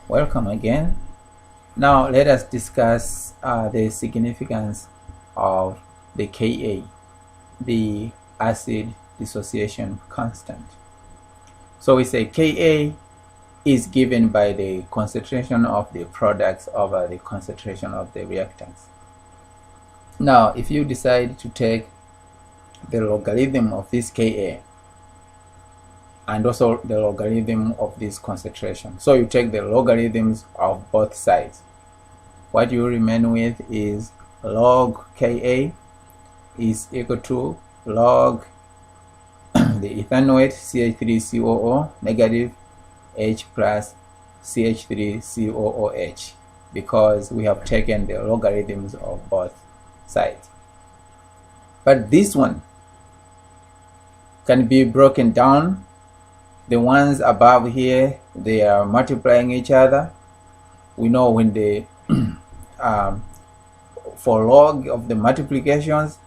Welcome again. Now let us discuss the significance of the Ka, the acid dissociation constant. So we say Ka is given by the concentration of the products over the concentration of the reactants. Now if you decide to take the logarithm of this Ka and also the logarithm of this concentration, so you take the logarithms of both sides, what you remain with is log Ka is equal to log the ethanoate CH3COO negative H plus CH3COOH, because we have taken the logarithms of both sides. But this one can be broken down. The ones above here, they are multiplying each other. We know when they for log of the multiplications,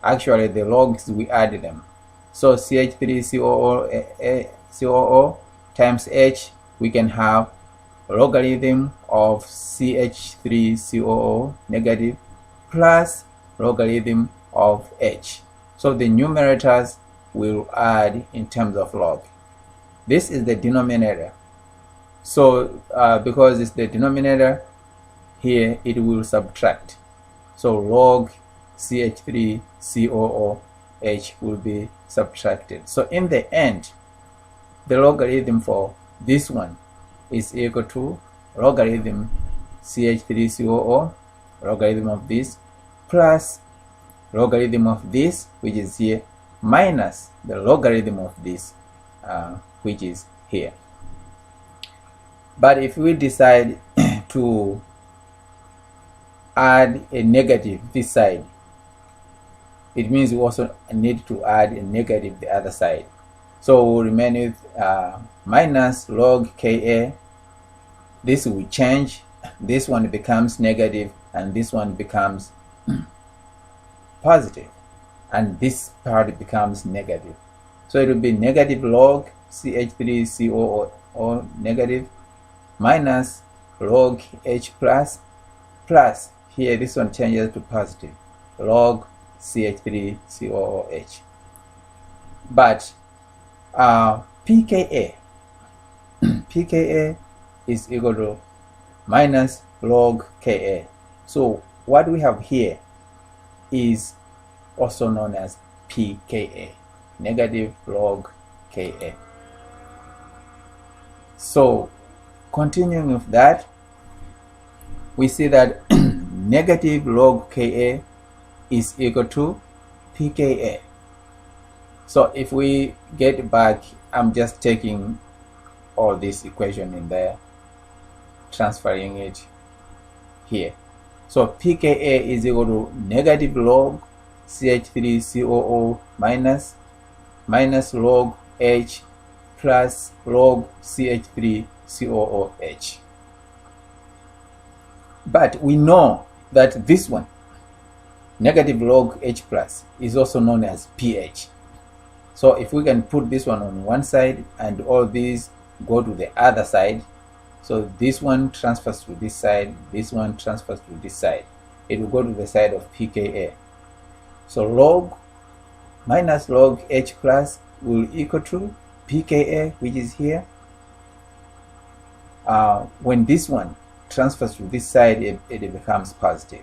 actually the logs, we add them. So CH3COO times H, we can have logarithm of CH3COO negative plus logarithm of H. So the numerators will add in terms of log. This is the denominator. So because it's the denominator, here it will subtract. So log CH3COOH will be subtracted. So in the end, the logarithm for this one is equal to logarithm CH3COO, logarithm of this, plus logarithm of this, which is here, minus the logarithm of this, which is here. But if we decide to add a negative this side, it means we also need to add a negative the other side. So we'll remain with minus log Ka. This will change. This one becomes negative and this one becomes positive, and this part becomes negative. So it will be negative log CH3COO negative minus log H plus here this one changes to positive log CH3COOH. But pKa pKa is equal to minus log Ka. So what we have here is also known as pKa, negative log Ka. So continuing with that, we see that negative log Ka is equal to pKa. So if we get back, I'm just taking all this equation in there, transferring it here. So pKa is equal to negative log CH3COO minus log H plus log CH3COOH. But we know that this one, negative log H plus, is also known as pH. So if we can put this one on one side and all these go to the other side, so this one transfers to this side, this one transfers to this side, it will go to the side of pKa. So log minus log H plus will equal to pKa, which is here. When this one transfers to this side, it becomes positive.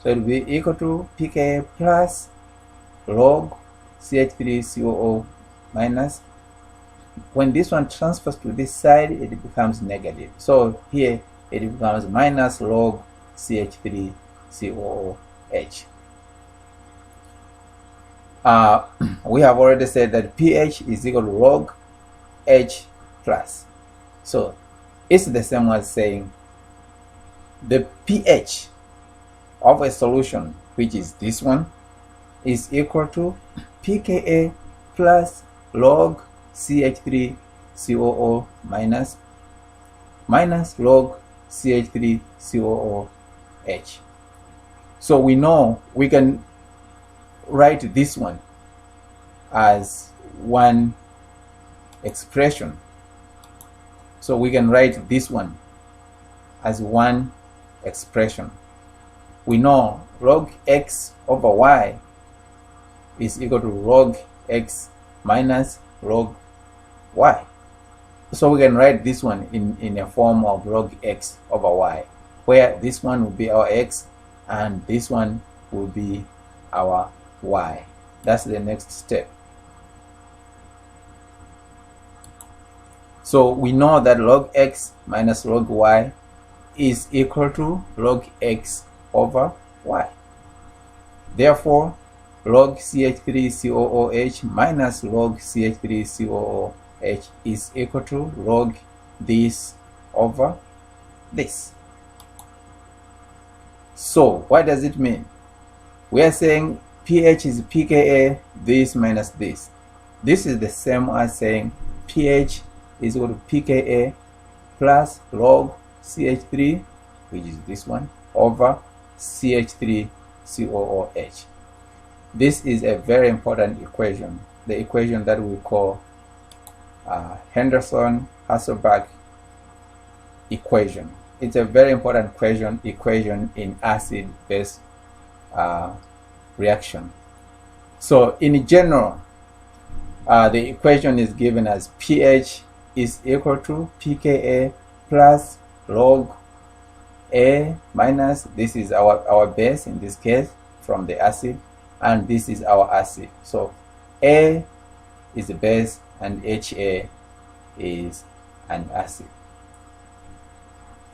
So it will be equal to pKa plus log CH3COO minus. When this one transfers to this side, it becomes negative. So here it becomes minus log CH3COOH. We have already said that pH is equal to log H plus. So it's the same as saying the pH of a solution, which is this one, is equal to pKa plus log CH3COO minus log CH3COOH. So we know we can write this one as one expression. So we can write this one as one expression. We know log x over y is equal to log x minus log y. So we can write this one in a form of log x over y, where this one will be our x and this one will be our y. That's the next step. So we know that log x minus log y is equal to log x over y. Therefore, log CH3COOH minus log CH3COOH is equal to log this over this. So what does it mean? We are saying pH is pKa this minus this. This is the same as saying pH is equal to pKa plus log CH3, which is this one, over CH3COOH. This is a very important equation, the equation that we call Henderson-Hasselbalch equation. It's a very important equation in acid-base reaction. So in general, the equation is given as pH is equal to pKa plus log A minus, this is our base in this case from the acid, and this is our acid. So A is the base and HA is an acid.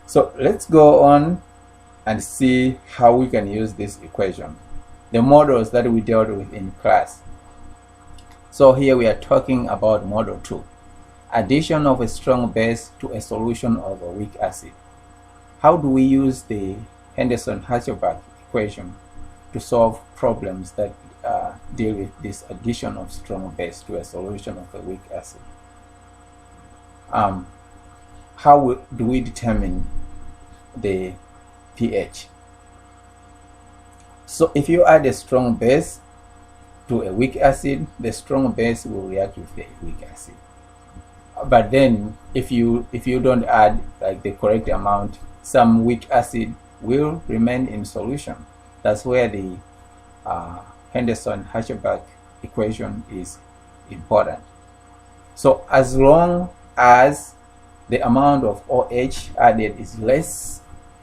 So let's go on and see how we can use this equation, the models that we dealt with in class. So here we are talking about model 2, addition of a strong base to a solution of a weak acid. How do we use the Henderson-Hasselbalch equation to solve problems that deal with this addition of strong base to a solution of a weak acid? How do we determine the pH? So if you add a strong base to a weak acid, the strong base will react with the weak acid. But then if you don't add like the correct amount, some weak acid will remain in solution. That's where the Henderson-Hasselbalch equation is important. So as long as the amount of OH added is less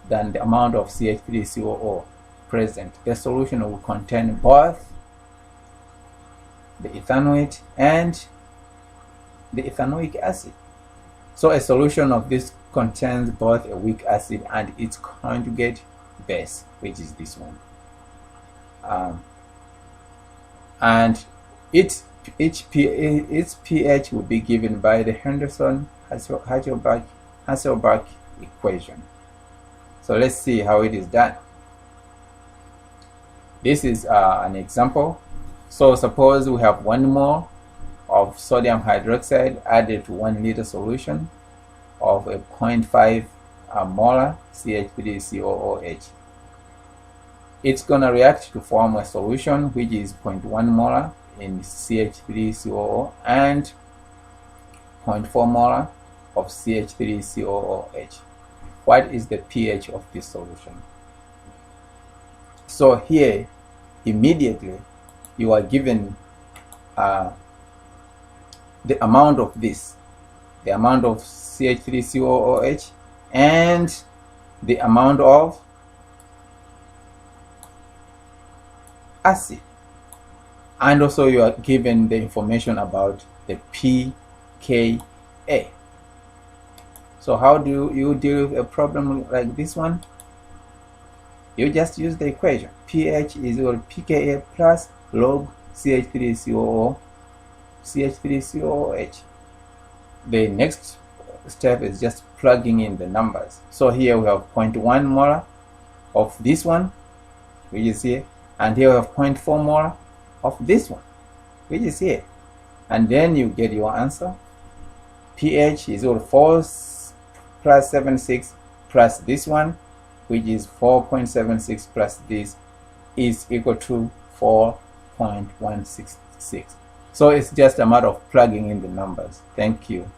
than the amount of CH3COO present, the solution will contain both the ethanoate and the ethanoic acid. So a solution of this contains both a weak acid and its conjugate base, which is this one. And its pH will be given by the Henderson-Hasselbalch equation. So let's see how it is done. This is an example. So suppose we have 1 mole of sodium hydroxide added to 1 liter solution of a 0.5 molar CH3COOH. It's going to react to form a solution which is 0.1 molar in CH3COO and 0.4 molar of CH3COOH. What is the pH of this solution? So here, immediately, you are given the amount of this, the amount of CH3COOH and the amount of acid, and also you are given the information about the pKa. So how do you deal with a problem like this one? You just use the equation. pH is equal to pKa plus log CH3COOH. The next step is just plugging in the numbers. So here we have 0.1 molar of this one, which is here, and here we have 0.4 molar of this one, which is here, and then you get your answer. pH is equal to 4 plus 76 plus this one, which is 4.76 plus this, is equal to 4.166. So it's just a matter of plugging in the numbers. Thank you.